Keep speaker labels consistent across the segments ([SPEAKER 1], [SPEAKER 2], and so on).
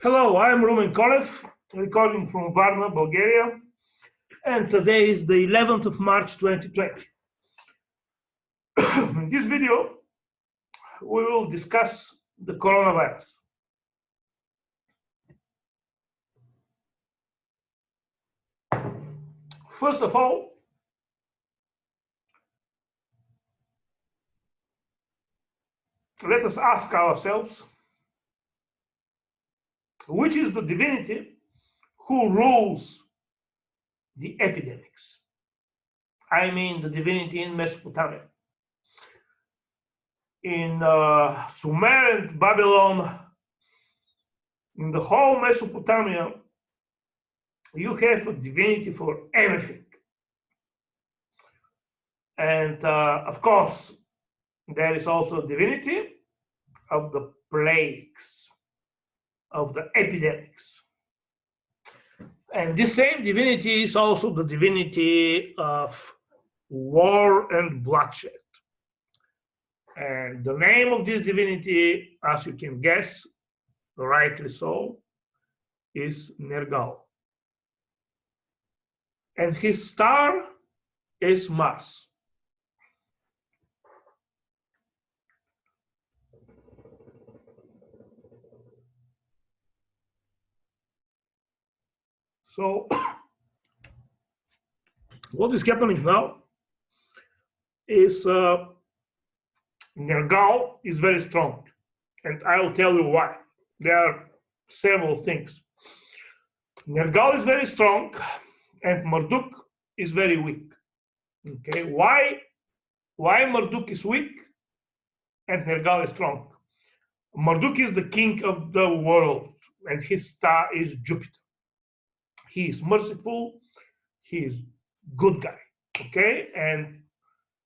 [SPEAKER 1] Hello, I'm Rumen Kolev, recording from Varna, Bulgaria, and today is the 11th of March 2020. In this video, we will discuss the coronavirus. First of all, let us ask ourselves, which is the divinity who rules the epidemics? I mean the divinity in Mesopotamia. In Sumer and Babylon, in the whole Mesopotamia, you have a divinity for everything. And of course, there is also a divinity of the plagues, of the epidemics. And this same divinity is also the divinity of war and bloodshed. And the name of this divinity, as you can guess, rightly so, is Nergal. And his star is Mars. So, what is happening now is Nergal is very strong, and I will tell you why. There are several things. Nergal is very strong, and Marduk is very weak. Okay, why Marduk is weak and Nergal is strong? Marduk is the king of the world, and his star is Jupiter. He is merciful, he is good guy, okay? And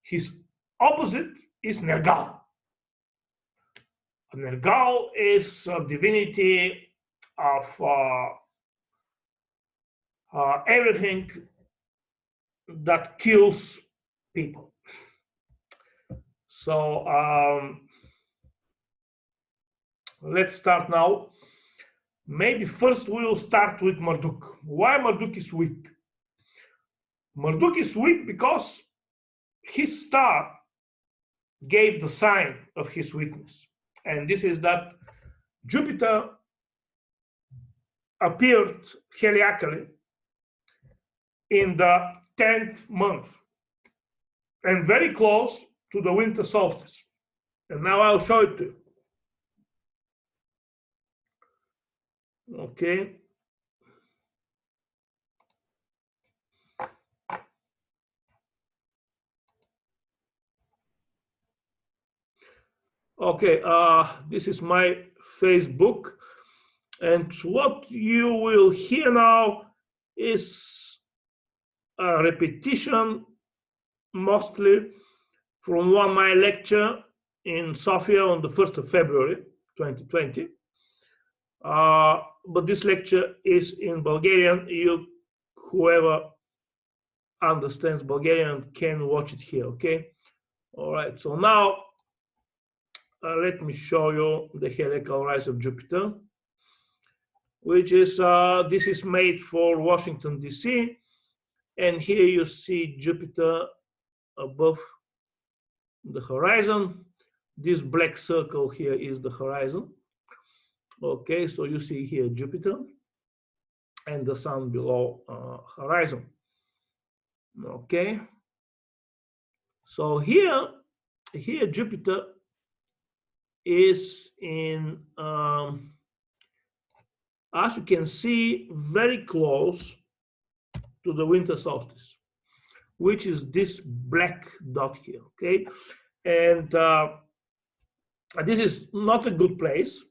[SPEAKER 1] his opposite is Nergal. Nergal is a divinity of everything that kills people. So let's start now. Maybe first we will start with Marduk. Why Marduk is weak? Marduk is weak because his star gave the sign of his weakness. And this is that Jupiter appeared heliacally in the 10th month and very close to the winter solstice. And now I'll show it to you. Okay. Okay, this is my Facebook, and what you will hear now is a repetition, mostly from my lecture in Sofia on the 1st of February 2020. But this lecture is in Bulgarian. Whoever understands Bulgarian can watch it here, okay? All right, so now let me show you the heliacal rise of Jupiter, which is, this is made for Washington, D.C. And here you see Jupiter above the horizon. This black circle here is the horizon. Okay, so you see here Jupiter and the sun below horizon. Okay, so here Jupiter is in, as you can see, very close to the winter solstice, which is this black dot here. Okay, and this is not a good place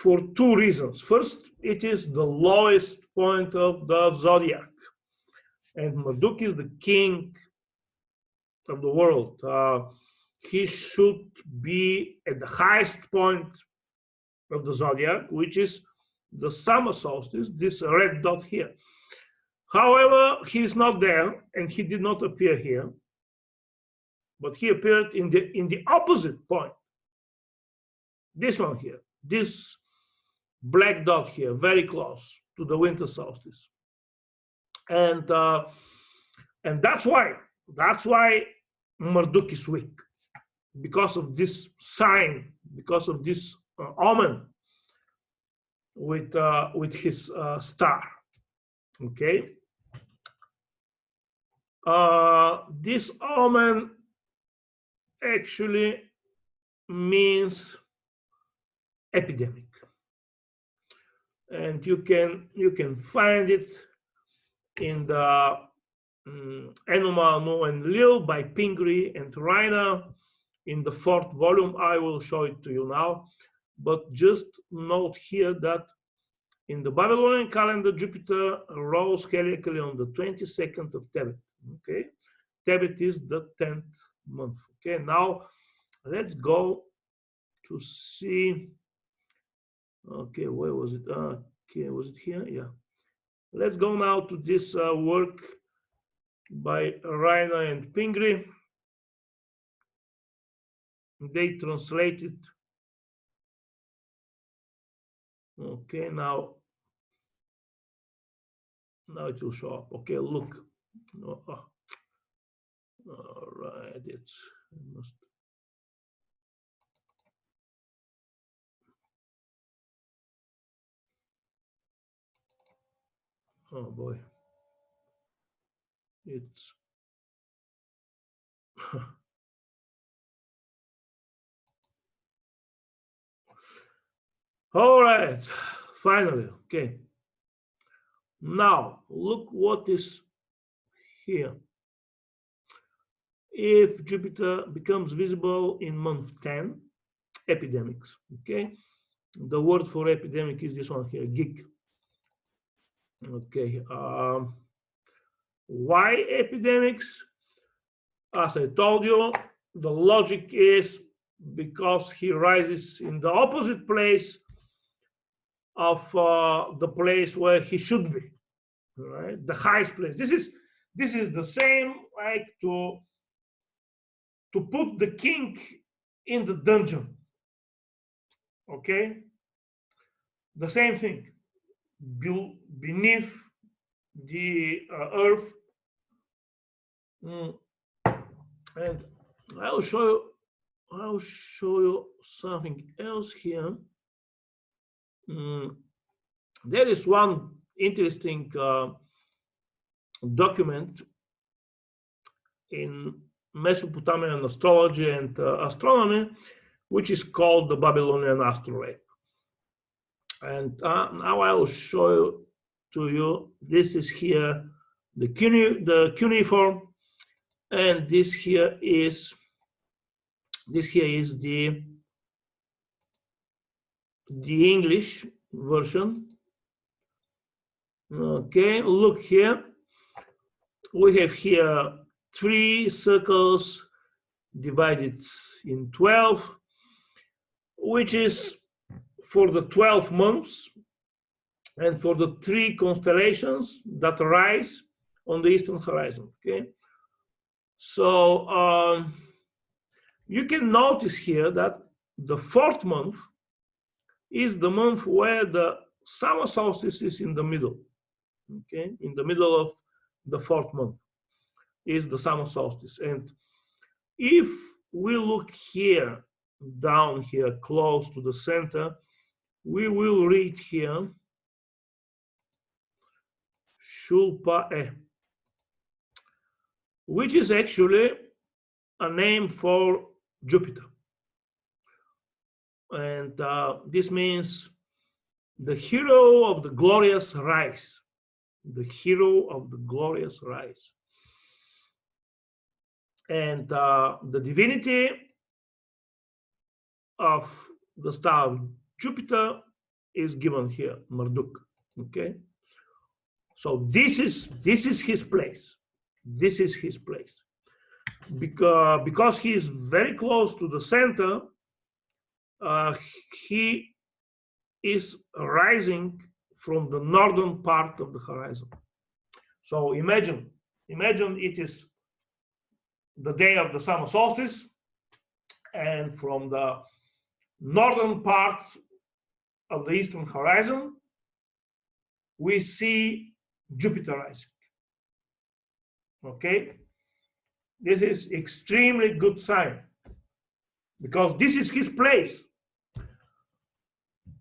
[SPEAKER 1] for two reasons. First, it is the lowest point of the zodiac, and Marduk is the king of the world. He should be at the highest point of the zodiac, which is the summer solstice, this red dot here. However, he is not there, and he did not appear here, but he appeared in the opposite point. This one here, this black dot here, very close to the winter solstice. And that's why Marduk is weak, because of this sign, because of this omen with his star. Okay. This omen actually means epidemic, and you can find it in the Enuma No Enlil by Pingree and Ro.na in the 4th volume. I will show it to you now, but just note here that in the Babylonian calendar, Jupiter rose heliacally on the 22nd of Tebet. Okay, Tebet is the 10th month. Okay, now let's go to see. Okay, where was it? Okay, was it here? Yeah. Let's go now to this work by Ro.na and Pingree. They translated. Okay, now it will show up. Okay, look. All right, it must. Oh boy, it's all right. Finally, okay. Now look what is here. If Jupiter becomes visible in month 10, epidemics. Okay, the word for epidemic is this one here, geek. Okay, why epidemics? As I told you, the logic is because he rises in the opposite place of the place where he should be, right? The highest place. This is the same like to put the king in the dungeon. Okay, the same thing beneath the earth. And I'll show you something else here. There is one interesting document in Mesopotamian astrology and astronomy, which is called the Babylonian Astrology. And now I will show to you. This is here the cuneiform, and this here is the English version. Okay, look here. We have here 3 circles divided in 12, which is for the 12 months and for the 3 constellations that rise on the eastern horizon. Okay, so you can notice here that the 4th month is the month where the summer solstice is in the middle. Okay, in the middle of the 4th month is the summer solstice. And if we look here, down here, close to the center, we will read here Shulpa-e, which is actually a name for Jupiter. And this means the hero of the glorious rise. The hero of the glorious rise. And the divinity of the star of Jupiter is given here, Marduk. Okay, so this is his place. This is his place, because he is very close to the center. He is rising from the northern part of the horizon. So imagine it is the day of the summer solstice, and from the northern part of the eastern horizon, we see Jupiter rising. Okay, this is extremely good sign because this is his place.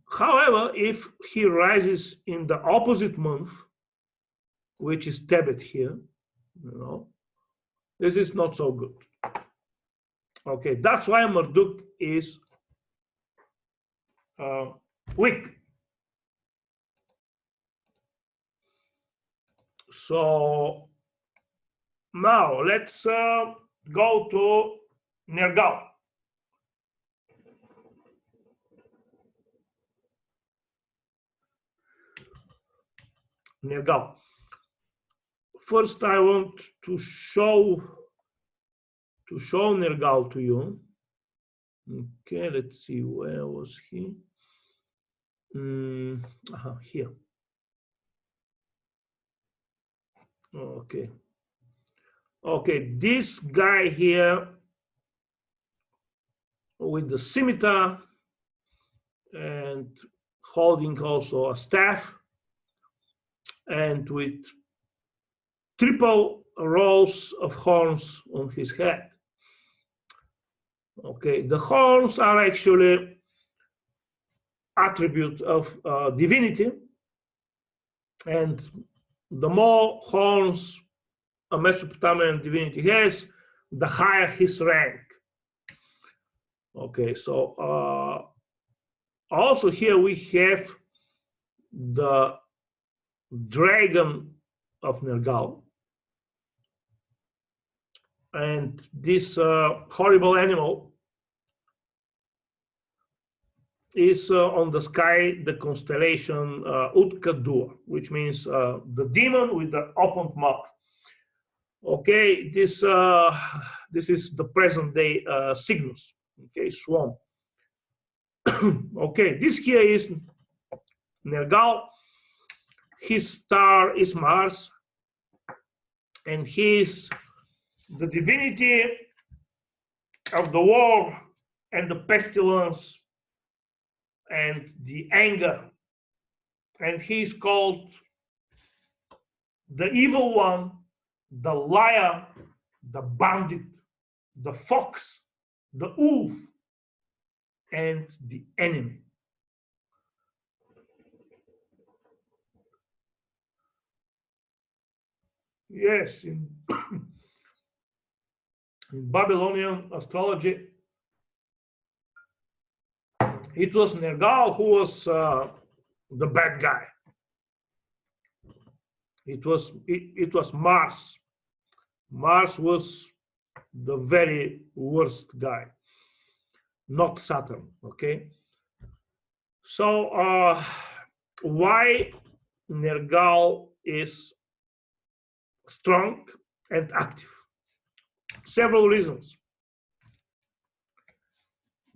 [SPEAKER 1] However, if he rises in the opposite month, which is Tebet here, this is not so good. Okay, that's why Marduk is weak. So now let's go to Nergal. Nergal. First, I want to show Nergal to you. Okay, let's see, where was he? Here. Okay. Okay, this guy here with the scimitar and holding also a staff and with triple rows of horns on his head. Okay, the horns are actually attribute of divinity, and the more horns a Mesopotamian divinity has, the higher his rank. Okay, so also here we have the dragon of Nergal, and this horrible animal is on the sky, the constellation Utkadur, which means the demon with the opened mouth. Okay, this is the present day Cygnus. Okay, swarm. Okay, this here is Nergal. His star is Mars, and he is the divinity of the war and the pestilence and the anger, and he is called the evil one, the liar, the bandit, the fox, the wolf, and the enemy. Yes, in Babylonian astrology, it was Nergal who was the bad guy. It was Mars. Mars was the very worst guy, not Saturn. Okay. So why Nergal is strong and active? Several reasons.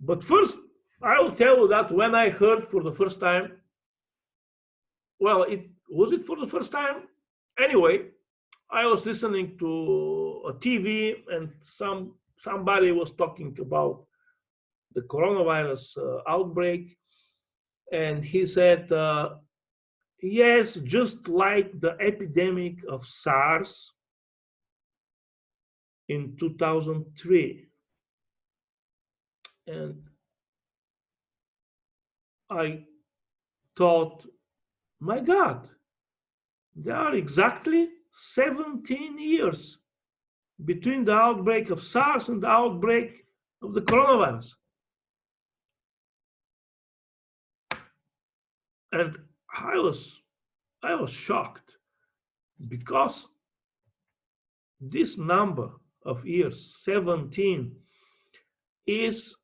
[SPEAKER 1] But first, I will tell you that when I heard for the first time, well, was it for the first time? Anyway, I was listening to a TV and somebody was talking about the coronavirus outbreak, and he said, yes, just like the epidemic of SARS in 2003. And I thought, my God, there are exactly 17 years between the outbreak of SARS and the outbreak of the coronavirus. And I was shocked, because this number of years, 17, is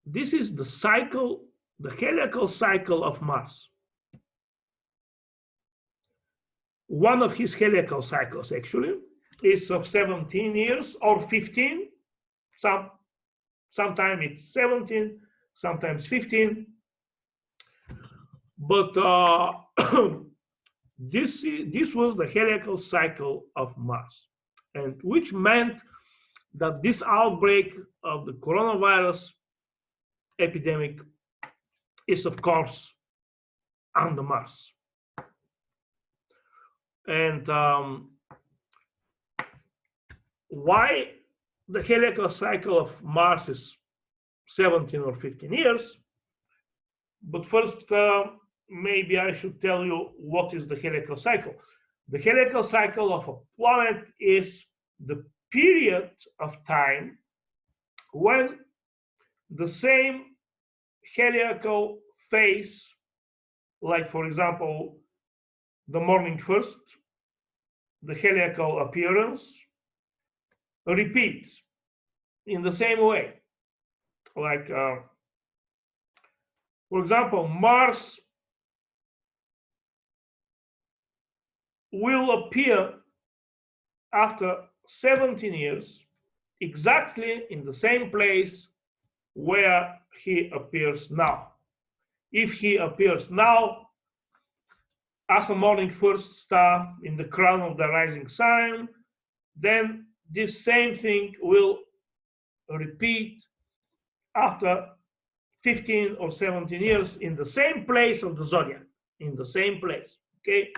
[SPEAKER 1] the cycle, the heliacal cycle of Mars. One of his heliacal cycles actually is of 17 years or 15. Sometimes it's 17, sometimes 15. But this was the heliacal cycle of Mars, and which meant that this outbreak of the coronavirus epidemic is of course under Mars. And why the heliacal cycle of Mars is 17 or 15 years? But first, maybe I should tell you what is the heliacal cycle. The heliacal cycle of a planet is the period of time when the same heliacal phase, like for example, the morning first, the heliacal appearance, repeats in the same way. Like, for example, Mars will appear after 17 years exactly in the same place where he appears now. If he appears now as a morning first star in the crown of the rising sun, then this same thing will repeat after 15 or 17 years in the same place of the zodiac, in the same place. Okay.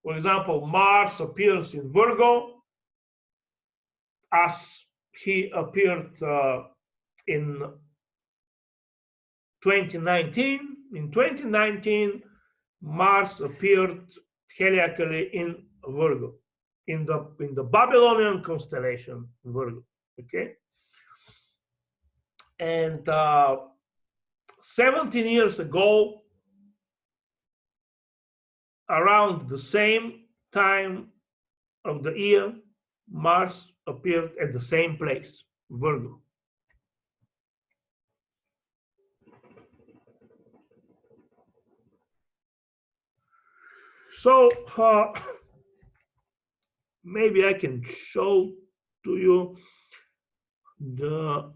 [SPEAKER 1] For example, Mars appears in Virgo as he appeared in 2019. In 2019, Mars appeared heliacally in Virgo, in the Babylonian constellation Virgo. Okay, and 17 years ago, around the same time of the year, Mars appeared at the same place, Virgo. So maybe I can show to you the,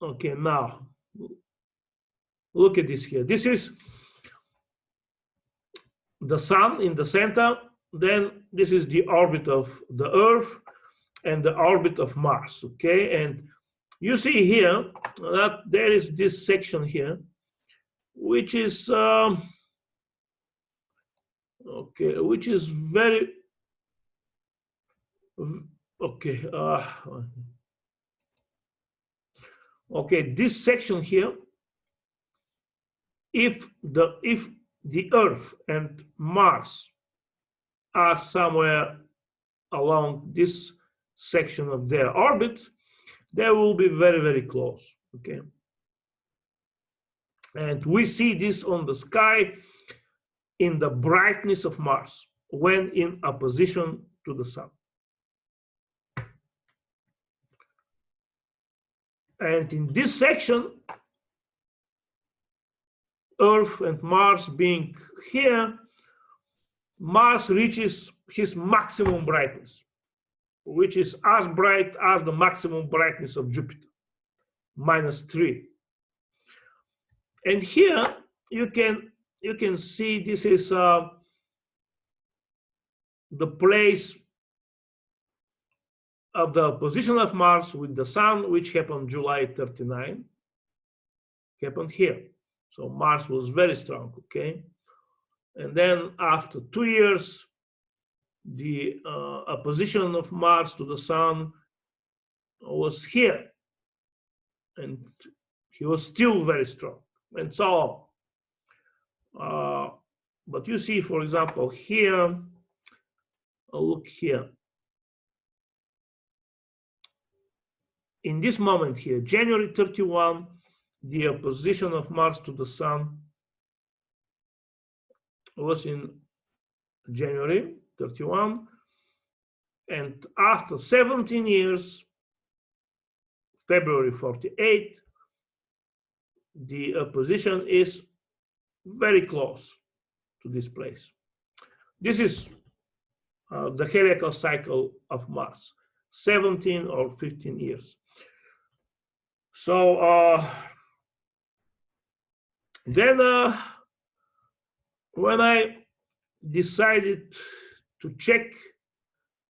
[SPEAKER 1] okay, now look at this here. This is the sun in the center, then this is the orbit of the Earth and the orbit of Mars, okay? And you see here that there is this section here, which is okay, which is very okay. Okay, this section here, if the Earth and Mars are somewhere along this section of their orbits, they will be very, very close, okay? And we see this on the sky in the brightness of Mars when in opposition to the sun. And in this section, Earth and Mars being here, Mars reaches his maximum brightness, which is as bright as the maximum brightness of Jupiter, -3. And here you can see this is the place of the position of Mars with the sun, which happened July 39, happened here. So Mars was very strong, okay? And then after 2 years, the opposition of Mars to the sun was here. And he was still very strong, and so on. But you see, for example, here, look here. In this moment here, January 31, the opposition of Mars to the sun was in January 31. And after 17 years, February 48, the opposition is very close to this place. This is the heliacal cycle of Mars, 17 or 15 years. So then when I decided to check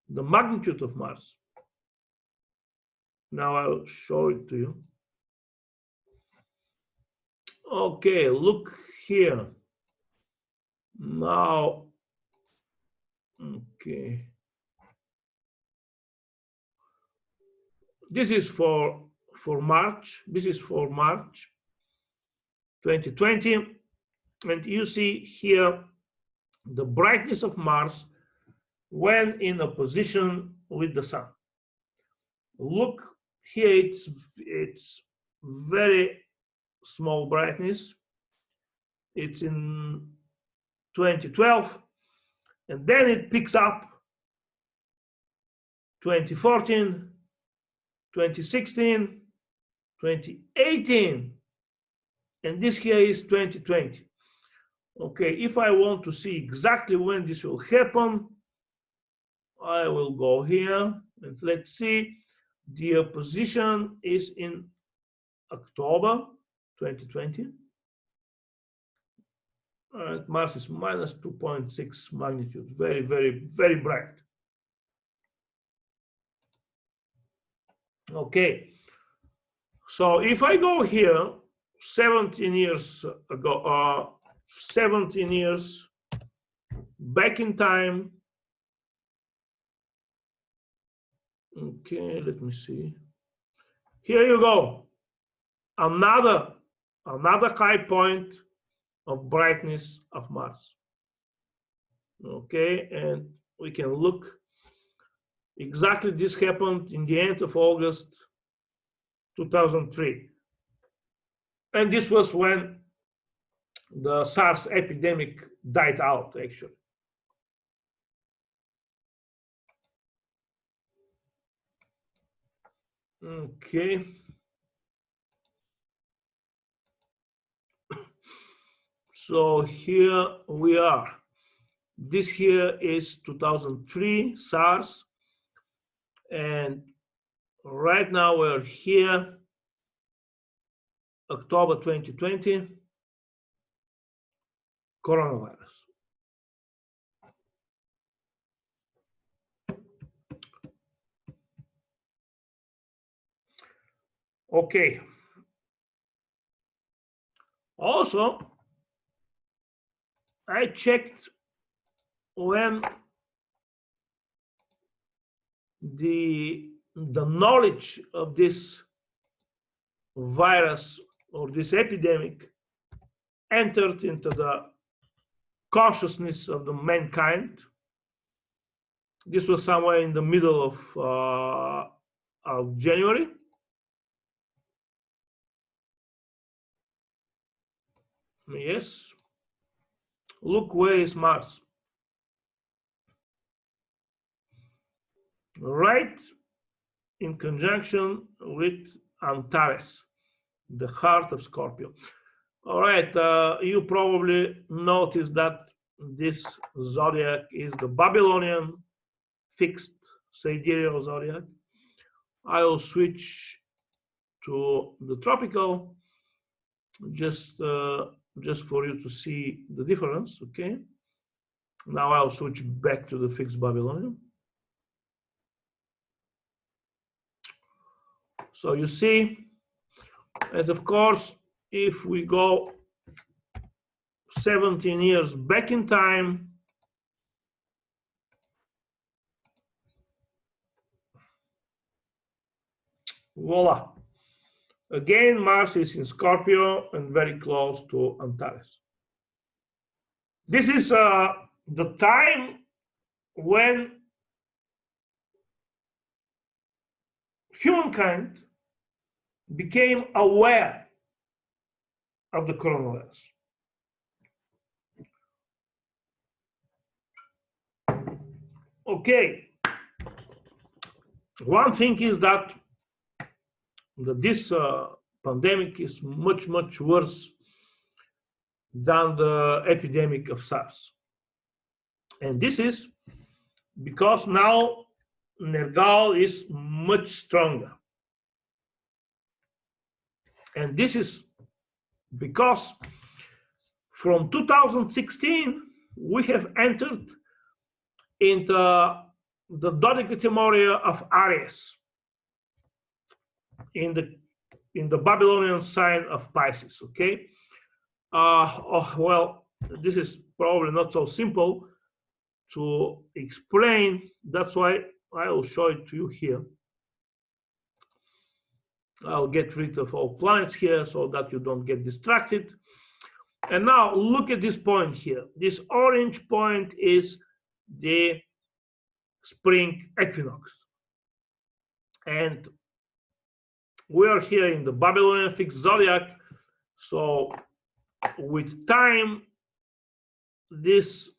[SPEAKER 1] the magnitude of Mars, now I'll show it to you. Okay, look here. Now, okay. This is for March. This is for March 2020. And you see here the brightness of Mars when in opposition with the Sun. Look here, it's very small brightness. It's in 2012, and then it picks up 2014, 2016, 2018, and this here is 2020. Okay, if I want to see exactly when this will happen, I will go here and let's see. The opposition is in October 2020. Mars is minus 2.6 magnitude, very, very, very bright. Okay, so if I go here 17 years ago, 17 years back in time. Okay, let me see. Here you go. Another high point of brightness of Mars. Okay, and we can look. Exactly this happened in the end of August 2003. And this was when the SARS epidemic died out, actually. Okay. So here we are. This here is 2003 SARS. And right now we're here, October 2020, coronavirus. Okay. Also, I checked when the knowledge of this virus or this epidemic entered into the consciousness of the mankind. This was somewhere in the middle of January. Yes. Look, where is Mars? Right in conjunction with Antares, the heart of Scorpio. All right, you probably noticed that this zodiac is the Babylonian fixed sidereal zodiac. I will switch to the tropical just for you to see the difference. Okay, now I'll switch back to the fixed Babylonian. So you see, and of course, if we go 17 years back in time, voila. Again, Mars is in Scorpio and very close to Antares. This is the time when humankind became aware of the coronavirus. Okay, one thing is that this pandemic is much, much worse than the epidemic of SARS. And this is because now Nergal is much stronger. And this is because from 2016, we have entered into the Dodecatemoria of Aries in the Babylonian sign of Pisces, okay? Well, this is probably not so simple to explain. That's why I will show it to you here. I'll get rid of all planets here so that you don't get distracted. And now look at this point here. This orange point is the spring equinox. And we are here in the Babylonian fixed zodiac. So with time, this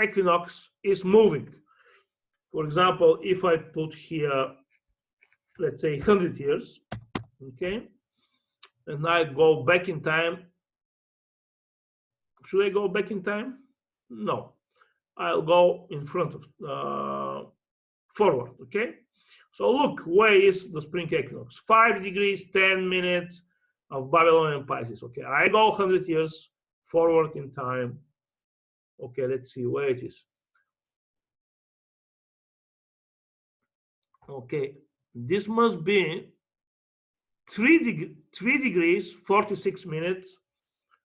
[SPEAKER 1] equinox is moving. For example, if I put here, let's say 100 years, okay, and I go back in time. Should I go back in time? No, I'll go in front of forward, okay? So look, where is the spring equinox? 5 degrees, 10 minutes of Babylonian Pisces, okay? I go 100 years forward in time. Okay, let's see where it is. Okay, this must be 3 degrees, 46 minutes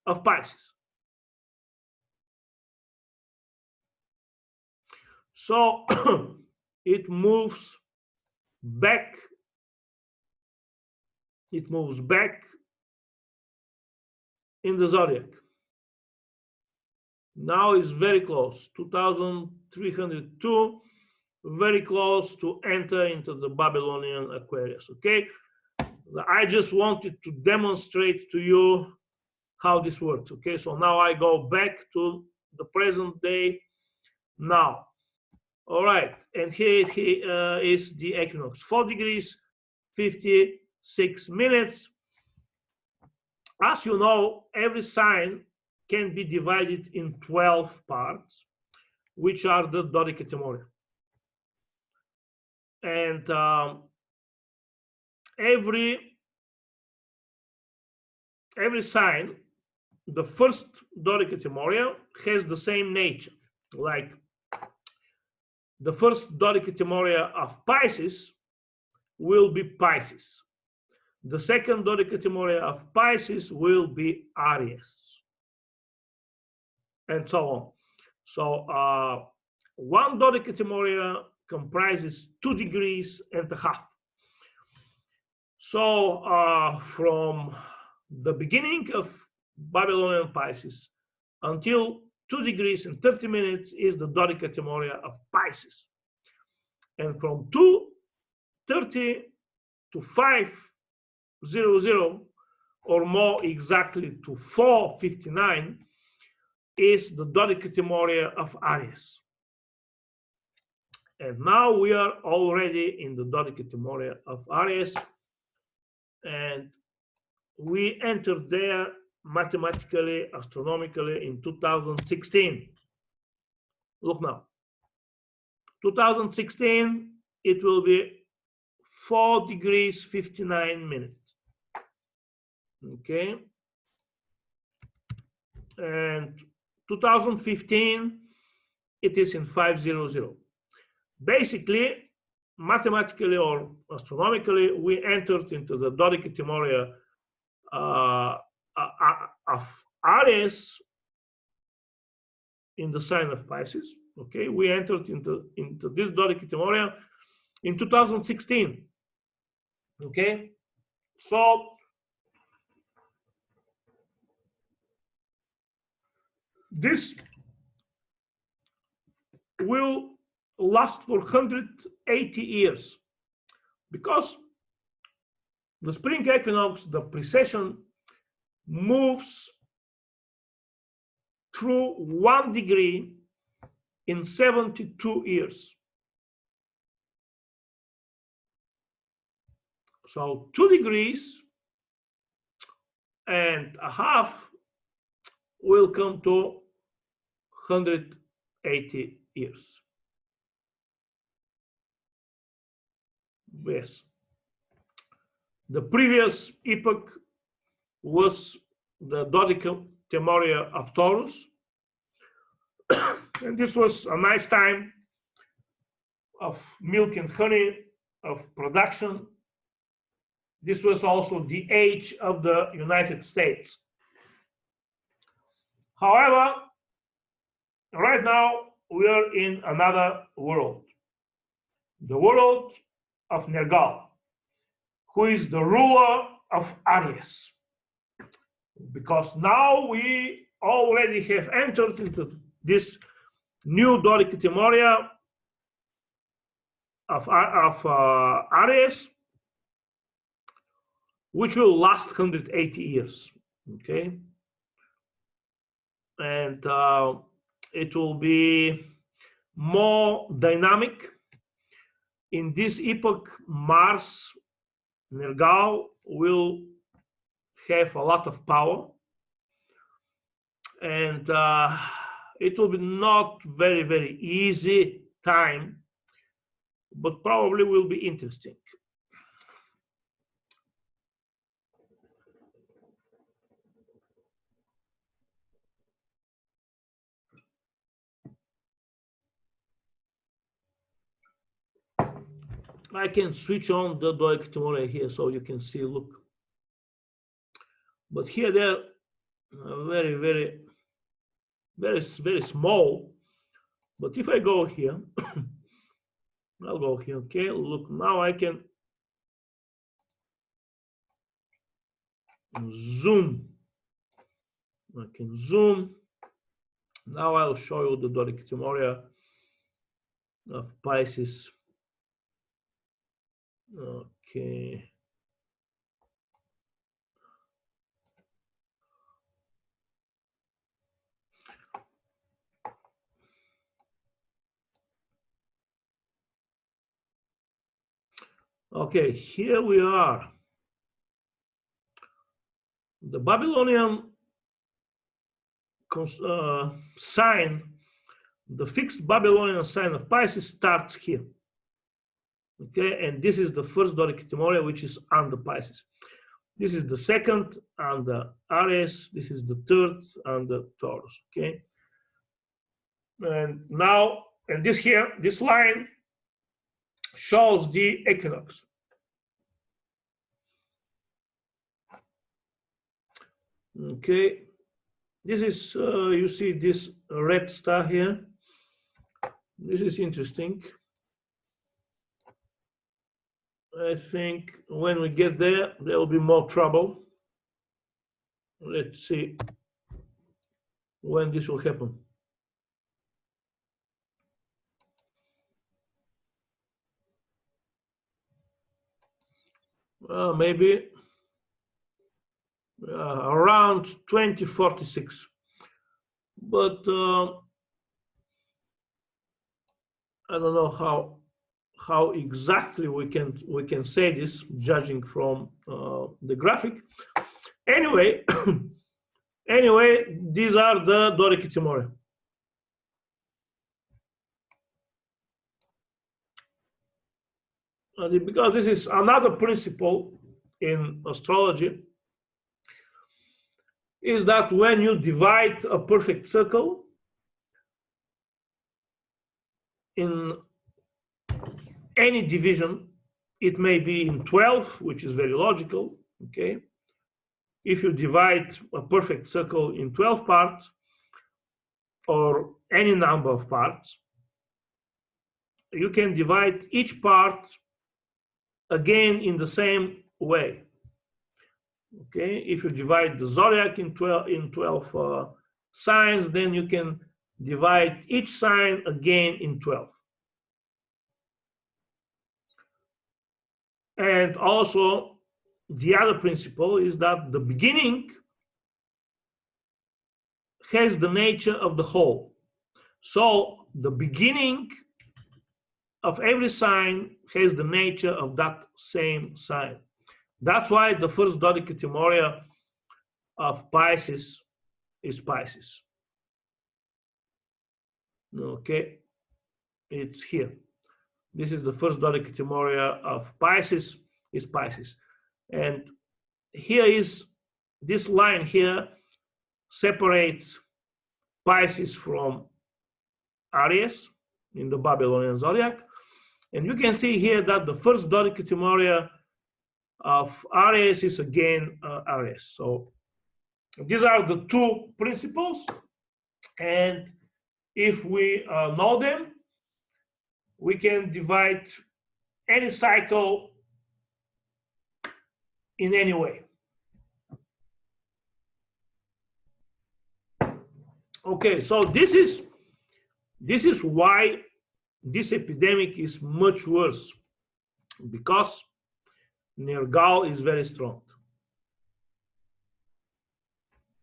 [SPEAKER 1] of Pisces. So it moves back. It moves back in the zodiac. Now it's very close, 2302, very close to enter into the Babylonian Aquarius, okay? I just wanted to demonstrate to you how this works, okay? So now I go back to the present day now. All right, and here is the equinox, 4 degrees, 56 minutes. As you know, every sign can be divided in 12 parts, which are the Dodecatemoria. And every sign, the first Dodecatemoria has the same nature. Like the first Dodecatemoria of Pisces will be Pisces. The second Dodecatemoria of Pisces will be Aries, and so on. So one Dodecatemoria comprises 2.5 degrees. So from the beginning of Babylonian Pisces until 2 degrees and 30 minutes is the Dodecatemoria of Pisces. And from 2:30 to 5:00, or more exactly to 4:59, is the Dodecatemoria of Aries. And now we are already in the Dodecatemoria of Aries, and we entered there mathematically, astronomically in 2016. Look now, 2016, it will be 4 degrees 59 minutes. Okay, and 2015, it is in 5:00. Basically, mathematically or astronomically, we entered into the Dodecatemoria of Aries in the sign of Pisces. Okay, we entered into this Dodecatemoria in 2016. Okay, so this will last for 180 years, because the spring equinox, the precession, moves through 1 degree in 72 years. So 2.5 degrees will come to 180 years. Yes. The previous epoch was the Dodecatemoria of Taurus. And this was a nice time of milk and honey, of production, this was also the age of the United States. However, right now we are in another world, the world of Nergal, who is the ruler of Aries. Because now we already have entered into this new Doric Timoria of Aries, which will last 180 years, okay? And it will be more dynamic. In this epoch, Mars, Nergal, will have a lot of power, and it will be not very easy time, but probably will be interesting. I can switch on the Doric Timoria here so you can see, look. But here they're very small. But if I go here, I'll go here, okay? Look, now I can zoom. I can zoom. Now I'll show you the Doric Timoria of Pisces. Okay. Okay, here we are. The Babylonian sign, the fixed Babylonian sign of Pisces starts here. Okay, and this is the first Doric Timoria, which is under Pisces. This is the second under Aries. This is the third under Taurus. Okay, and now, and this here, this line shows the equinox. Okay, this is you see this red star here. This is interesting. I think when we get there, there will be more trouble. Let's see when this will happen. Maybe around 2046. But I don't know how exactly we can say this, judging from the graphic. Anyway, anyway, these are the Doric Timoria. Because this is another principle in astrology, is that when you divide a perfect circle in any division, it may be in 12, which is very logical, okay? If you divide a perfect circle in 12 parts, or any number of parts, you can divide each part again in the same way. Okay, if you divide the zodiac in 12 signs, then you can divide each sign again in 12. And also, the other principle is that the beginning has the nature of the whole. So the beginning of every sign has the nature of that same sign. That's why the first Doric Timoria of Pisces is Pisces. Okay, it's here. This is the first Doric Timoria of Pisces is Pisces. And here is this line here separates Pisces from Aries in the Babylonian zodiac. And you can see here that the first Doric Timoria of Aries is again Aries. So these are the two principles, and if we know them, we can divide any cycle in any way. Okay, so this is why this epidemic is much worse, because Nergal is very strong.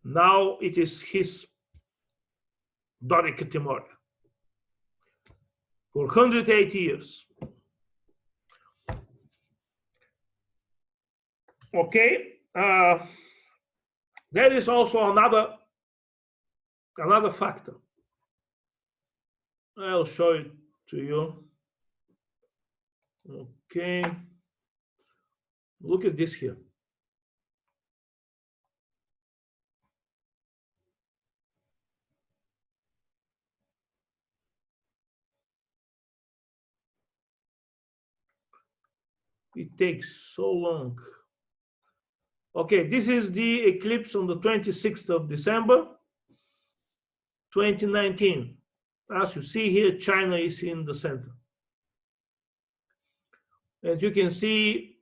[SPEAKER 1] Now it is his Doric for 180 years. Okay, there is also another factor. I'll show it to you. Okay, look at this here. It takes so long. Okay, this is the eclipse on the 26th of December, 2019. As you see here, China is in the center. And you can see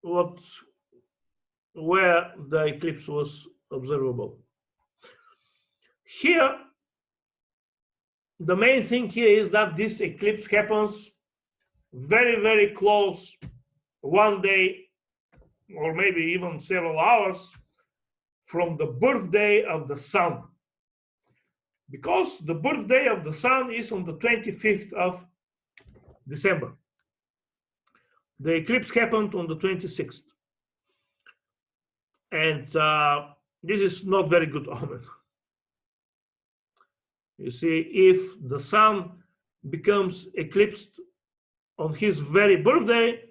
[SPEAKER 1] where the eclipse was observable. Here, the main thing here is that this eclipse happens very, very close, one day or maybe even several hours from the birthday of the sun, because the birthday of the sun is on the 25th of December. The eclipse happened on the 26th, and this is not very good omen. You see, if the sun becomes eclipsed on his very birthday,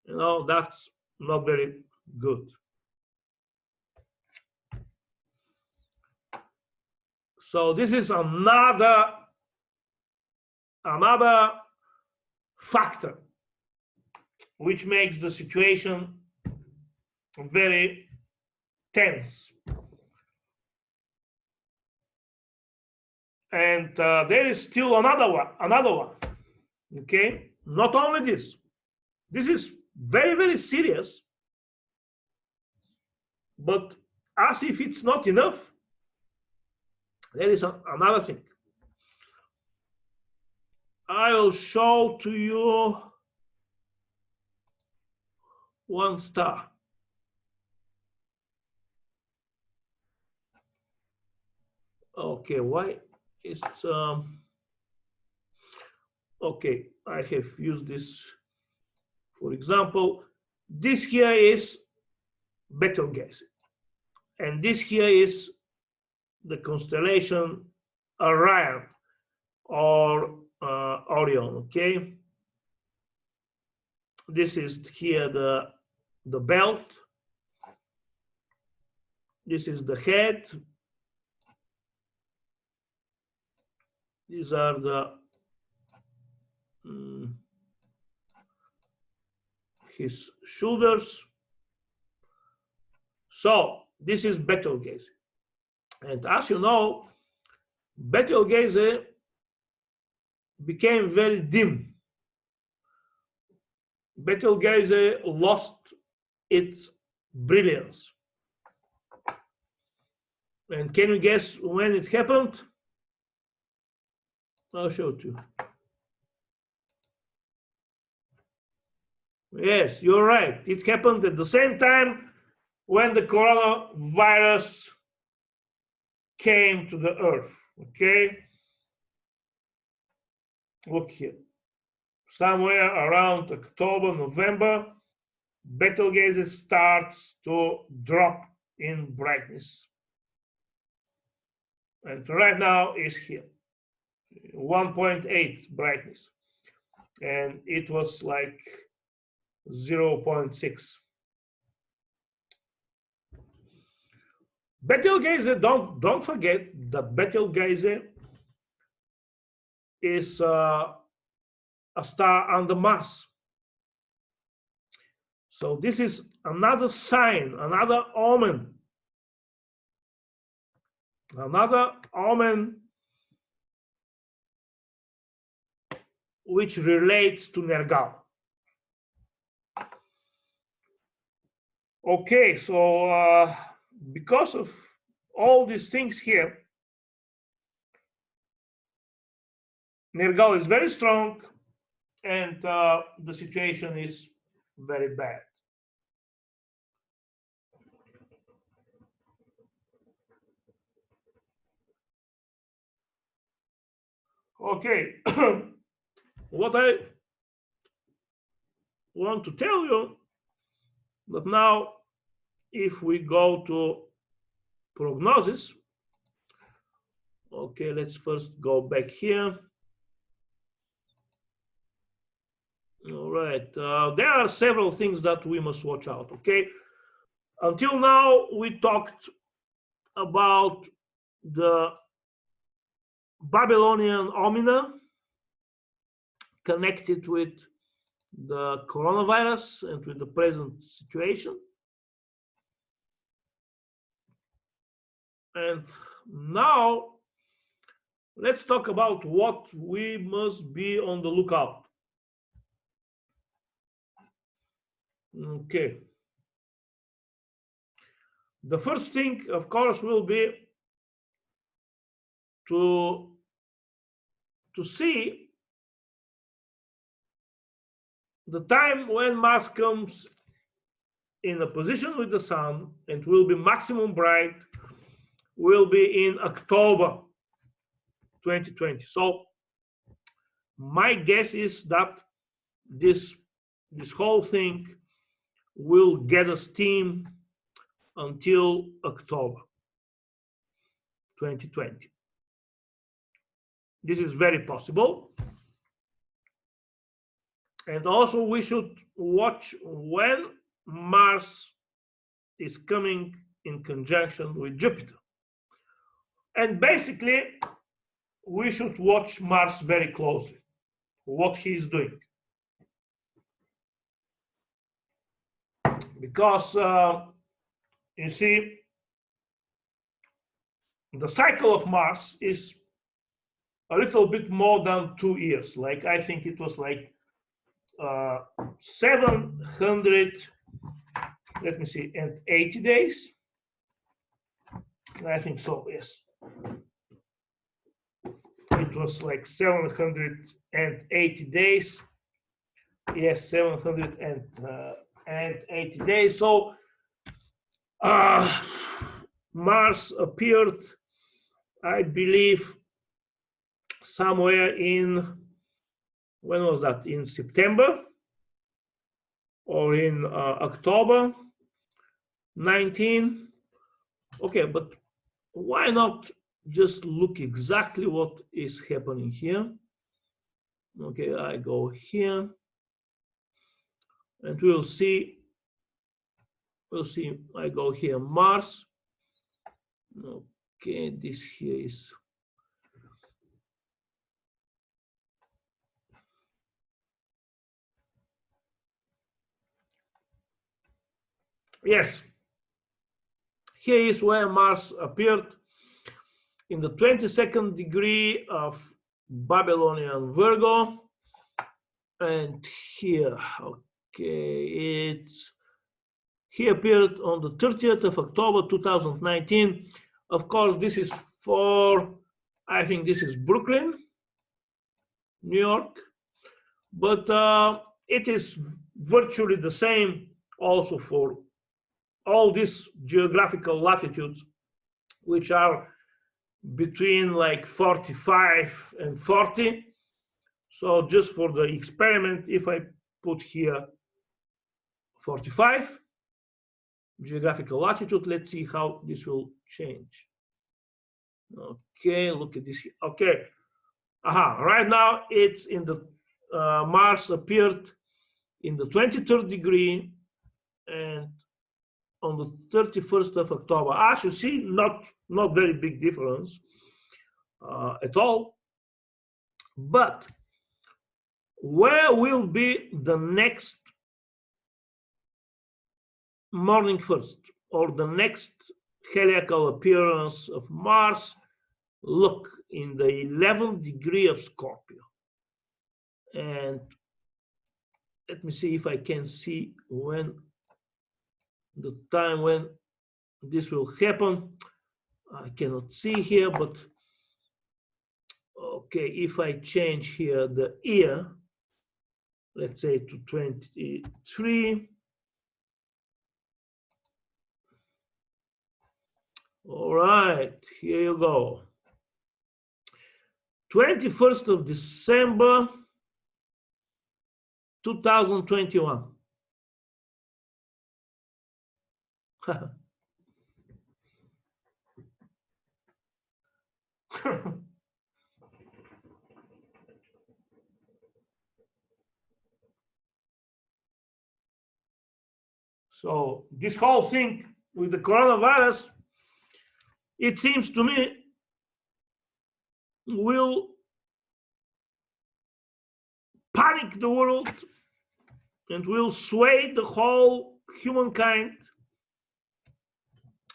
[SPEAKER 1] you know, that's not very good. So this is another factor which makes the situation very tense. And there is still another one. Okay, not only this is very, very serious, but as if it's not enough, there is another thing. I will show to you one star. Okay, why is okay, I have used this. For example, this here is Betelgeuse, and this here is the constellation Orion or Orion. Okay, this is here the belt. This is the head. These are the his shoulders. So this is Betelgeuse, and as you know, Betelgeuse became very dim. Betelgeuse lost its brilliance. And can you guess when it happened? I'll show it to you. Yes, you're right. It happened at the same time when the coronavirus came to the earth. Okay, look here. Somewhere around October, November, Betelgeuse starts to drop in brightness. And right now is here, 1.8 brightness. And it was like 0.6. Betelgeuse, don't forget that Betelgeuse is a star under Mars. So this is another sign, another omen which relates to Nergal. Okay, so because of all these things here, Nergal is very strong, and the situation is very bad. Okay, what I want to tell you that now, if we go to Prognosis, okay, let's first go back here. All right, there are several things that we must watch out. Okay, until now we talked about the Babylonian Omina connected with the coronavirus and with the present situation. And now let's talk about what we must be on the lookout. Okay. The first thing, of course, will be to see the time when Mars comes in a position with the Sun and will be maximum bright, will be in October 2020. So my guess is that this whole thing will get a steam until October 2020. This is very possible. And also we should watch when Mars is coming in conjunction with Jupiter. And basically, we should watch Mars very closely, what he is doing. Because, you see, the cycle of Mars is a little bit more than 2 years. Like, I think it was like 700, let me see, and 80 days. I think so, yes. It was like 780 days. Yes, 780 days. So Mars appeared, I believe, somewhere in, when was that? In September or in October 19. Okay, but why not just look exactly what is happening here? Okay, I go here and we'll see. I go here, Mars. Okay, this here is, yes, here is where Mars appeared in the 22nd degree of Babylonian Virgo, and here, okay, he appeared on the 30th of October 2019. Of course, this is for, I think this is Brooklyn, New York, but it is virtually the same also for all these geographical latitudes, which are between like 45 and 40. So just for the experiment, if I put here 45 geographical latitude, let's see how this will change. Okay, look at this. Okay, right now it's in the Mars appeared in the 23rd degree and on the 31st of October. As you see, not very big difference at all. But where will be the next morning first, or the next heliacal appearance of Mars, look in the 11th degree of Scorpio. And let me see if I can see when the time when this will happen. I cannot see here, but okay, if I change here the year, let's say to 23. All right, here you go. 21st of December, 2021. So this whole thing with the coronavirus, it seems to me, will panic the world and will sway the whole humankind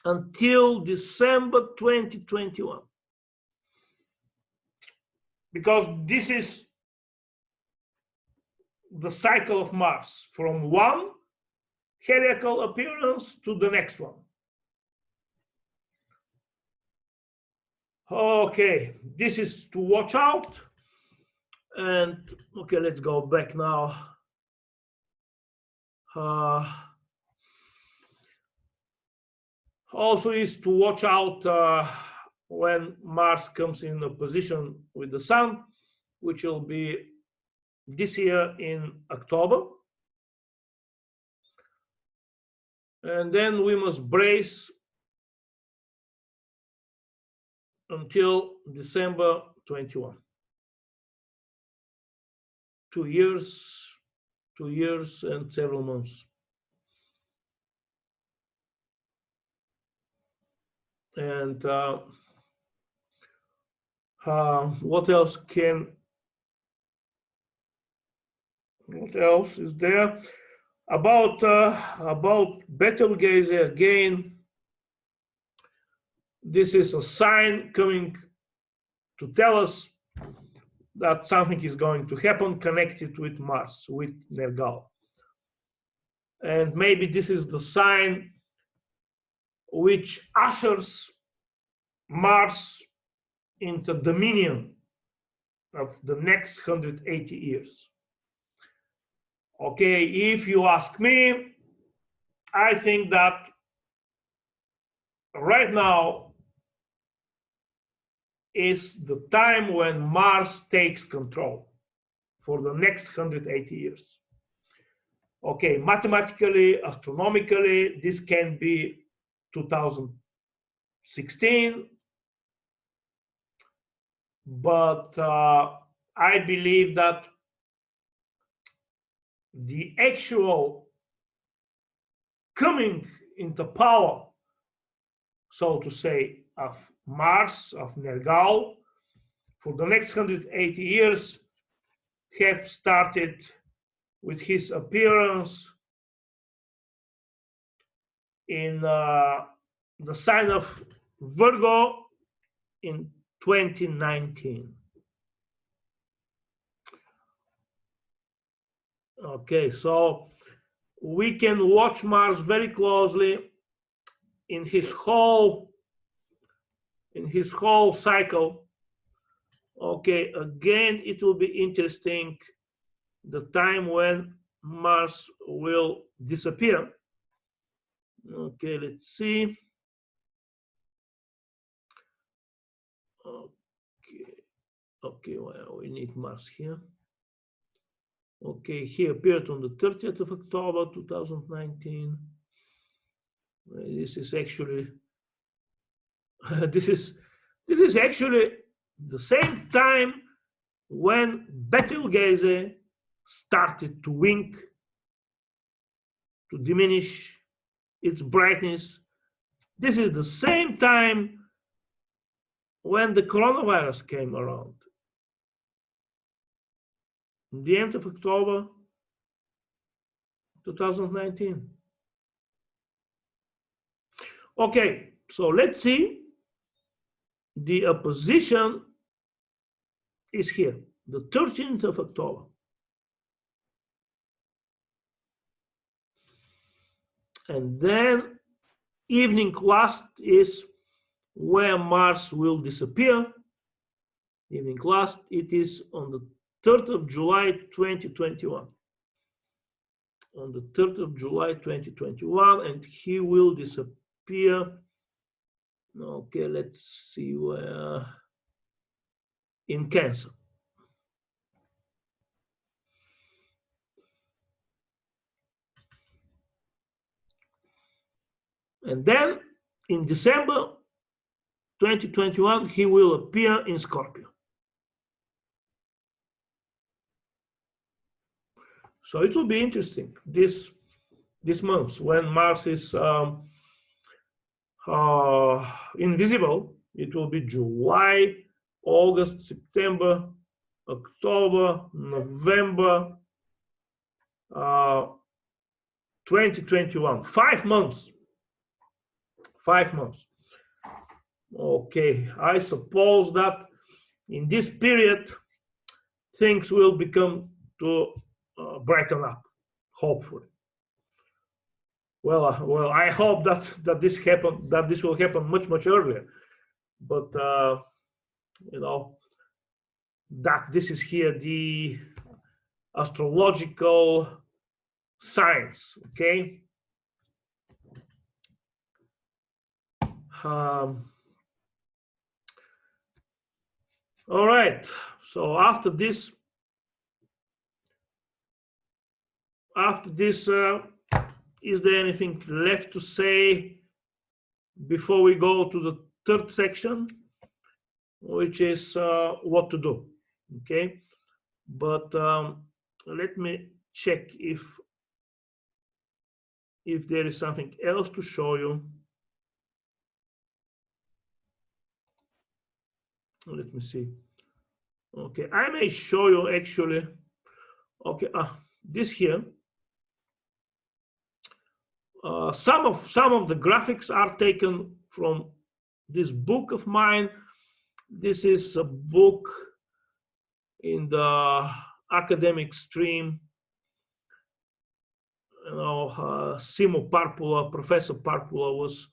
[SPEAKER 1] until December 2021. Because this is the cycle of Mars, from one heliacal appearance to the next one. Okay, this is to watch out. And okay, let's go back now. Also is to watch out when Mars comes in opposition with the Sun, which will be this year in October. And then we must brace until December 21. 2 years and several months. And what else is there about Betelgeuse again? This is a sign coming to tell us that something is going to happen connected with Mars, with Nergal. And maybe this is the sign which ushers Mars into dominion of the next 180 years. Okay, if you ask me, I think that right now is the time when Mars takes control for the next 180 years. Okay, mathematically, astronomically, this can be 2016, but I believe that the actual coming into power, so to say, of Mars, of Nergal, for the next 180 years have started with his appearance in the sign of Virgo in 2019. Okay, so we can watch Mars very closely in his whole cycle. Okay, again, it will be interesting the time when Mars will disappear. Okay, let's see. Okay, well, we need Mars here. Okay, he appeared on the 30th of October 2019. This is actually this is actually the same time when Betelgeuse started to wink, to diminish its brightness. This is the same time when the coronavirus came around. The end of October 2019. Okay, so let's see. The opposition is here, the 13th of October. And then evening class is where Mars will disappear. Evening class, it is on the 3rd of July 2021. On the 3rd of July 2021, and he will disappear. Okay, let's see where. In Cancer. And then in December 2021, he will appear in Scorpio. So it will be interesting this month when Mars is invisible. It will be July, August, September, October, November 2021. 5 months. 5 months. Okay, I suppose that in this period things will become to brighten up, hopefully. Well, I hope that this will happen much earlier, but you know, that this is here the astrological science. Okay. All right. So after this, is there anything left to say before we go to the third section, which is what to do? Okay, but let me check if there is something else to show you. Let me see. Okay, I may show you actually. Okay, this here. Some of the graphics are taken from this book of mine. This is a book in the academic stream. You know, Simo Parpula, Professor Parpula was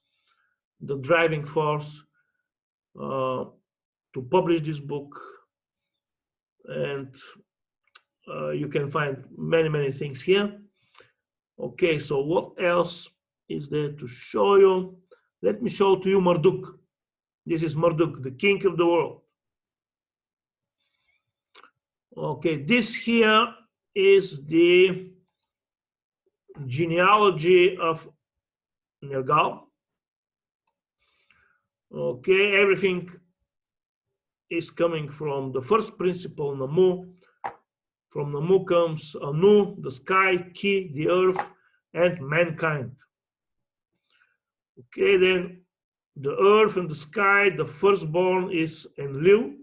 [SPEAKER 1] the driving force to publish this book, and you can find many things here. Okay, so what else is there to show you? Let me show to you Marduk. This is Marduk, the king of the world. Okay, this here is the genealogy of Nergal. Okay, everything is coming from the first principle, Namu. From Namu comes Anu, the sky, Ki, the earth, and mankind. Okay, then the earth and the sky, the firstborn is Enlil,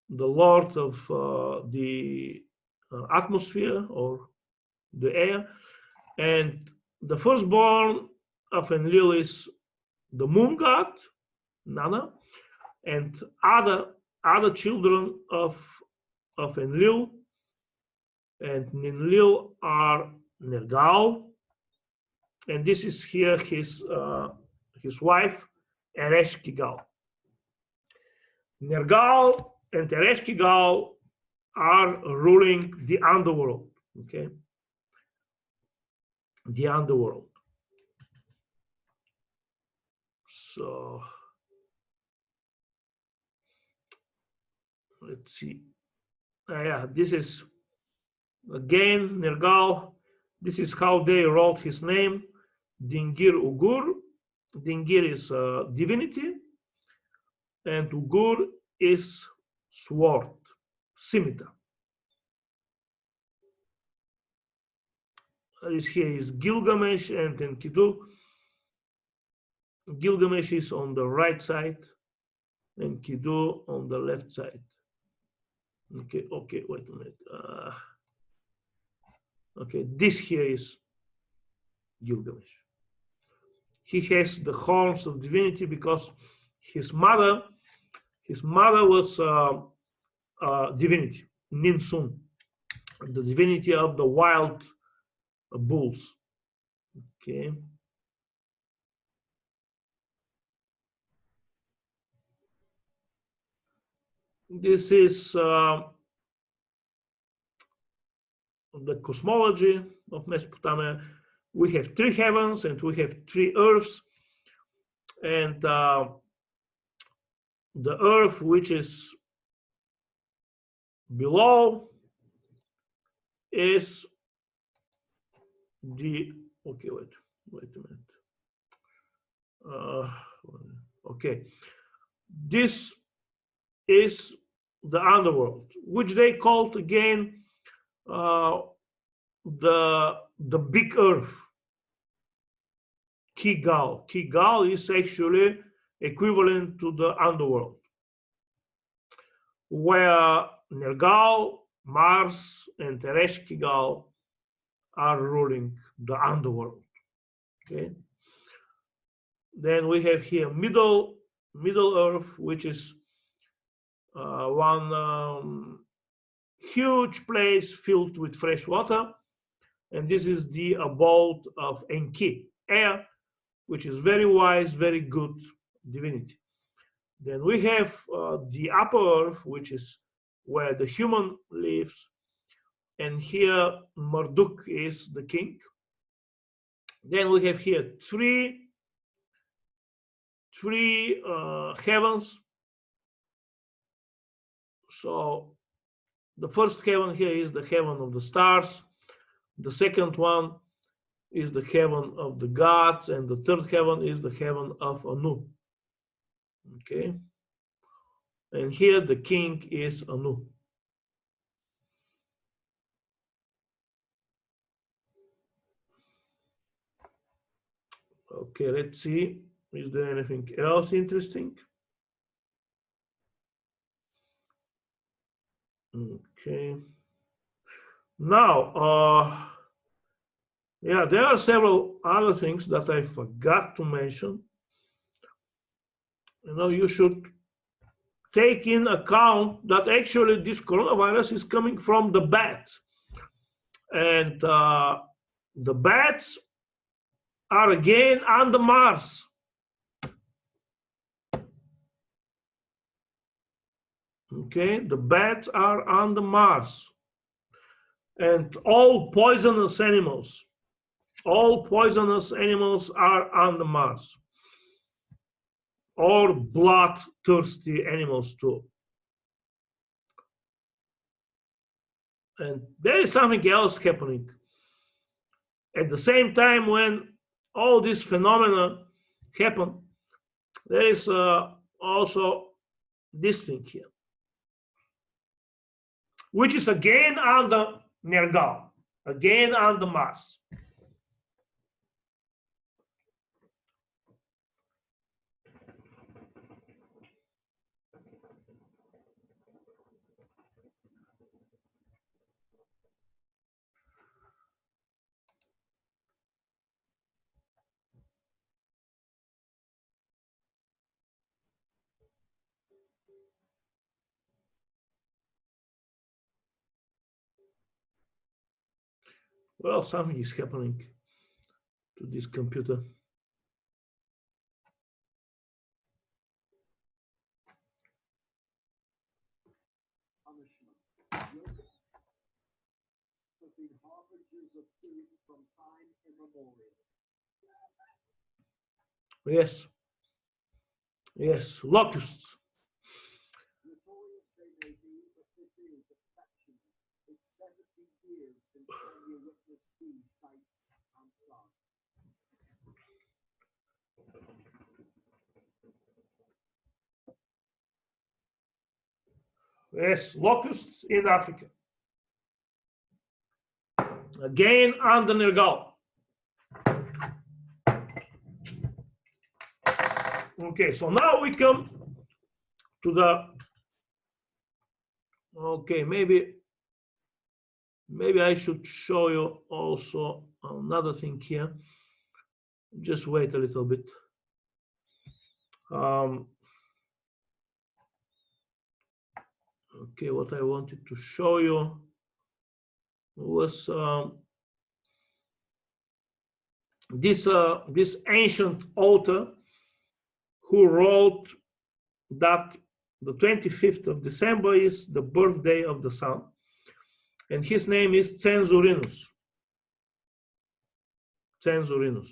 [SPEAKER 1] the lord of the atmosphere or the air, and the firstborn of Enlil is the moon god, Nana, and other children of Enlil and Ninlil are Nergal, and this is here his wife Ereshkigal. Nergal and Ereshkigal are ruling the underworld. Okay, the underworld. So let's see. Yeah, this is again Nergal. This is how they wrote his name, Dingir Ugur. Dingir is divinity, and Ugur is sword, scimitar. This here is Gilgamesh and Enkidu. Gilgamesh is on the right side, and Enkidu on the left side. Okay, wait a minute. Okay, this here is Gilgamesh. he has the horns of divinity because his mother was divinity, Ninsun, the divinity of the wild bulls. Okay. This is the cosmology of Mesopotamia. We have 3 heavens and we have 3 earths, and the earth, which is below, is the okay. Wait a minute. Okay, this is the underworld, which they called again the big earth. Kigal. Kigal is actually equivalent to the underworld, where Nergal, Mars, and Teresh Kigal are ruling the underworld. Okay. Then we have here middle earth, which is one huge place filled with fresh water, and this is the abode of Enki, air, which is very wise, very good divinity. Then we have the upper earth, which is where the human lives, and here Marduk is the king. Then we have here three heavens. So the first heaven here is the heaven of the stars. The second one is the heaven of the gods, and the third heaven is the heaven of Anu. Okay, and here the king is Anu. Okay, let's see. Is there anything else interesting? Okay. Now, yeah, there are several other things that I forgot to mention. You know, you should take in account that actually this coronavirus is coming from the bats, and the bats are again under Mars. Okay, the bats are under Mars, and all poisonous animals are under Mars, or bloodthirsty animals too. And there is something else happening. At the same time, when all these phenomena happen, there is also this thing here, which is again under Nergal, again under Mars. Well, something is happening to this computer. Yes. Yes, locusts. Yes, locusts in Africa. Again under Nergal. Okay, so now we come to the, okay, maybe I should show you also another thing here. Just wait a little bit. Okay, what I wanted to show you was this ancient author who wrote that the 25th of December is the birthday of the sun, and his name is Censorinus. Censorinus.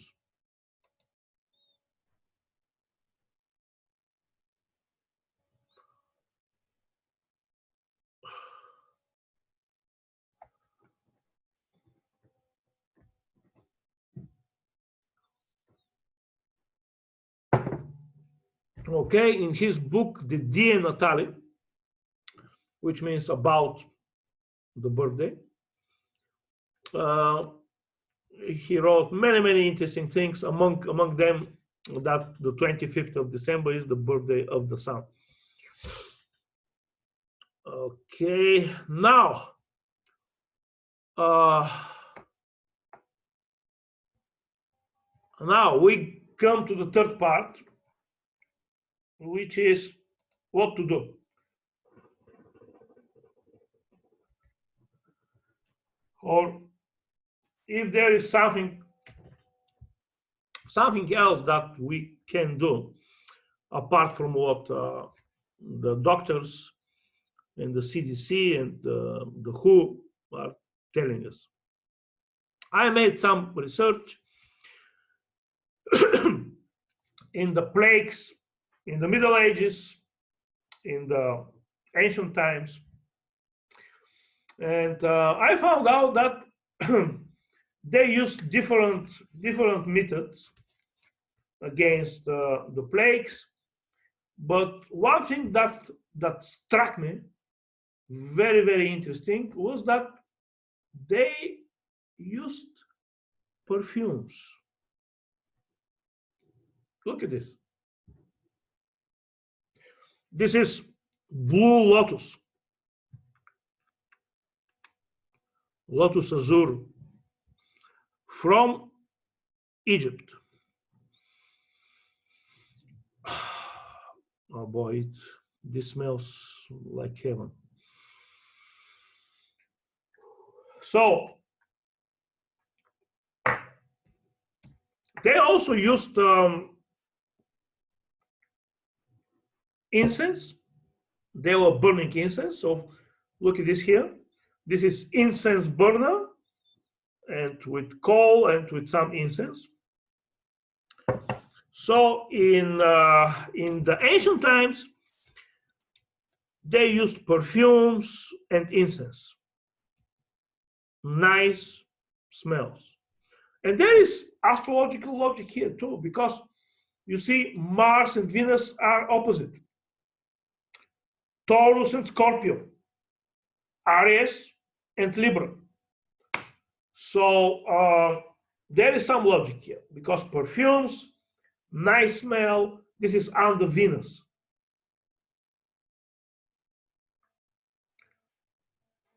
[SPEAKER 1] Okay, in his book, the Die Natale, which means about the birthday, he wrote many interesting things. Among them, that the 25th of December is the birthday of the sun. Okay, now we come to the third part, which is what to do. Or if there is something else that we can do apart from what the doctors and the CDC and the WHO are telling us. I made some research in the plagues, in the Middle Ages, in the ancient times, and I found out that they used different methods against the plagues. But one thing that struck me very interesting was that they used perfumes. Look at this. This is blue lotus, lotus azure, from Egypt. Oh boy, this smells like heaven. So they also used incense. They were burning incense. So look at this here. This is incense burner, and with coal and with some incense. So in the ancient times, they used perfumes and incense. Nice smells. And there is astrological logic here too, because you see Mars and Venus are opposite. Taurus and Scorpio, Aries and Libra. So there is some logic here, because perfumes, nice smell, this is under Venus.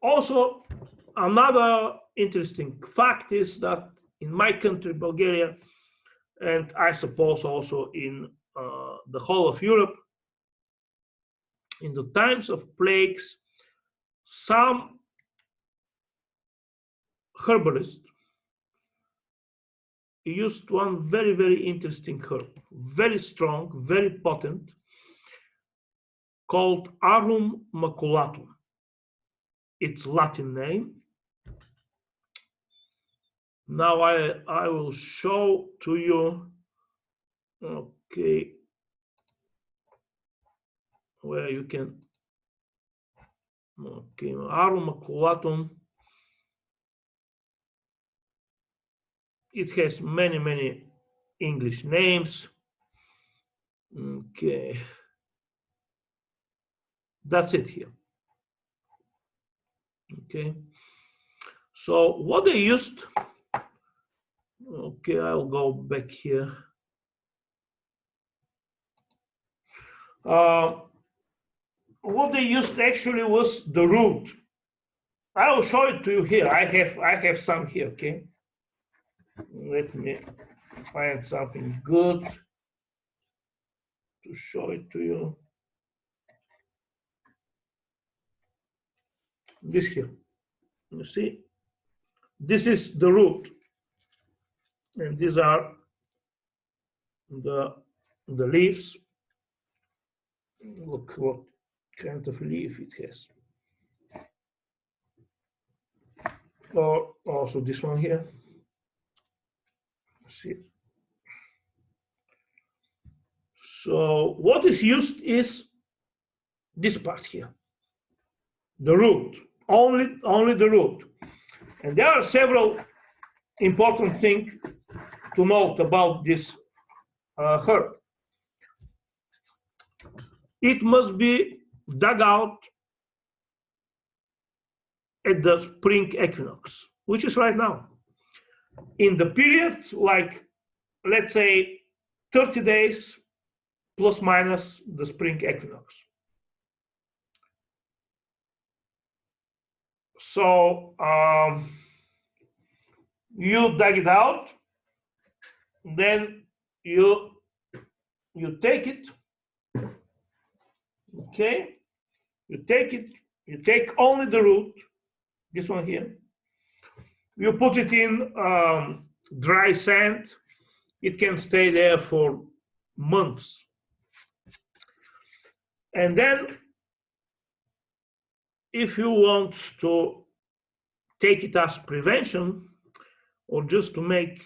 [SPEAKER 1] Also, another interesting fact is that in my country, Bulgaria, and I suppose also in the whole of Europe, in the times of plagues, some herbalists used one very interesting herb, very strong, very potent, called Arum Maculatum. Its Latin name. Now I will show to you, okay, where you can, okay, Arum Maculatum. It has many English names. Okay, that's it here. Okay, so what they used, okay, I'll go back here. What they used actually was the root. I will show it to you here. I have some here. Okay, let me find something good to show it to you. This here, you see, this is the root, and these are the leaves. Look what kind of leaf it has. Or also this one here. See. So what is used is this part here, the root, only the root. And there are several important things to note about this herb. It must be dug out at the spring equinox, which is right now. In the period, like, let's say 30 days plus minus the spring equinox. So you dug it out, then you take it, okay? You take it, you take only the root, this one here. You put it in dry sand. It can stay there for months. And then, if you want to take it as prevention, or just to make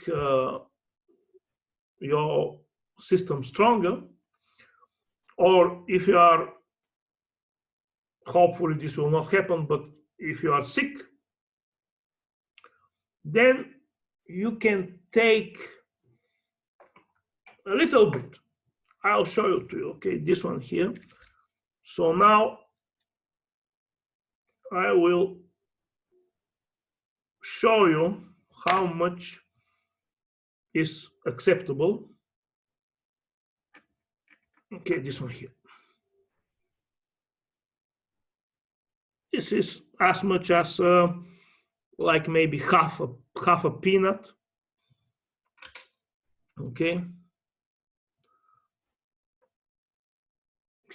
[SPEAKER 1] your system stronger, or if you are, hopefully this will not happen, but if you are sick, then you can take a little bit. I'll show it to you, okay, this one here. So now I will show you how much is acceptable. Okay, this one here. This is as much as like maybe half a peanut. Okay.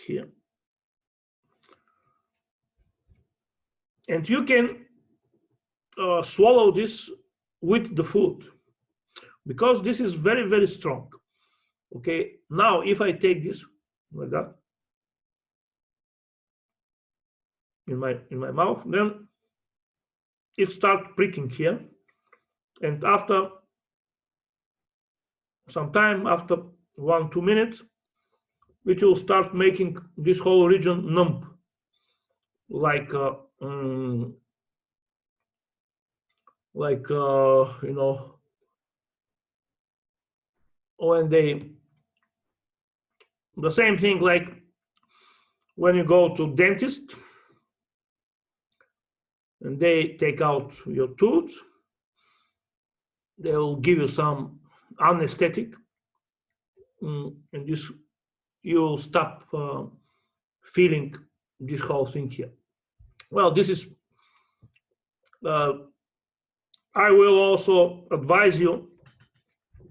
[SPEAKER 1] Here. And you can swallow this with the food, because this is very, very strong. Okay, now if I take this like that in my mouth, then it starts pricking here, and after some time, after 1-2 minutes, it will start making this whole region numb, like you know, when the same thing like when you go to dentist and they take out your tooth, they will give you some anesthetic, and this, you will stop feeling this whole thing here. Well, this is, I will also advise you,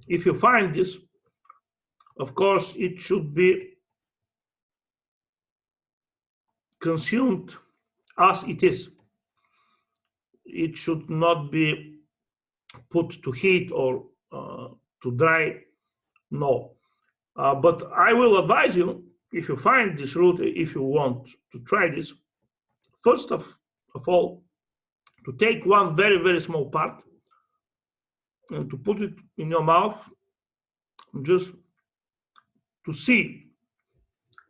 [SPEAKER 1] if you find this, of course, it should be consumed as it is. It should not be put to heat or to dry, no. But I will advise you, if you find this root, if you want to try this, first of all, to take one very, very small part and to put it in your mouth, just to see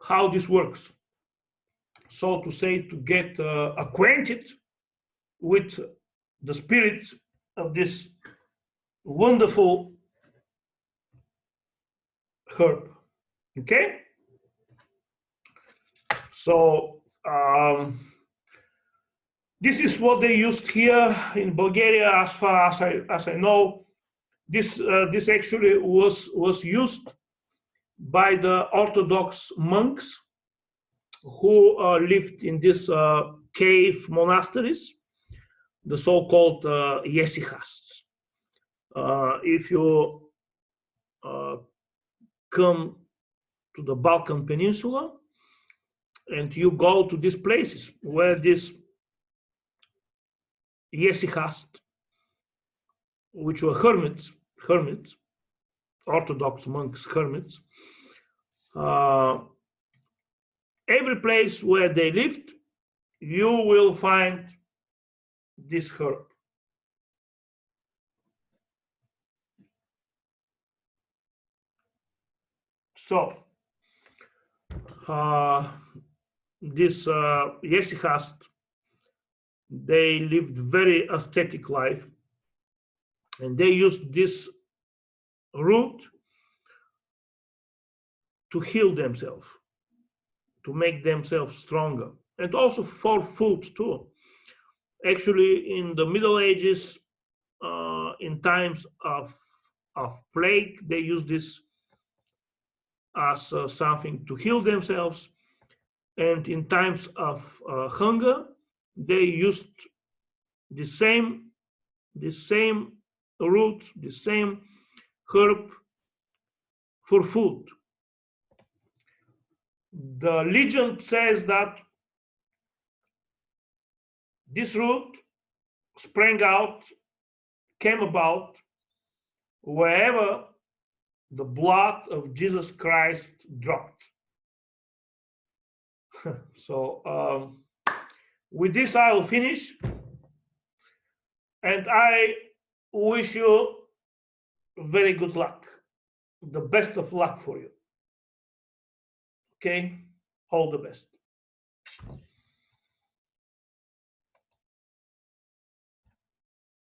[SPEAKER 1] how this works. So to say, to get acquainted with the spirit of this wonderful herb. Okay? So this is what they used here in Bulgaria, as far as I know. This actually was used by the Orthodox monks who lived in these cave monasteries, the so-called yesichasts. If you come to the Balkan Peninsula, and you go to these places where this Yesihast, which were hermits, Orthodox monks, hermits, every place where they lived, you will find this herb. So, this Yesihast, they lived very ascetic life, and they used this root to heal themselves, to make themselves stronger, and also for food too. Actually, in the Middle Ages, in times of plague, they used this as something to heal themselves, and in times of hunger, they used the same root, the same herb for food. The legend says that this root came about wherever the blood of Jesus Christ dropped. So with this, I will finish, and I wish you very good luck, the best of luck for you. Okay, all the best.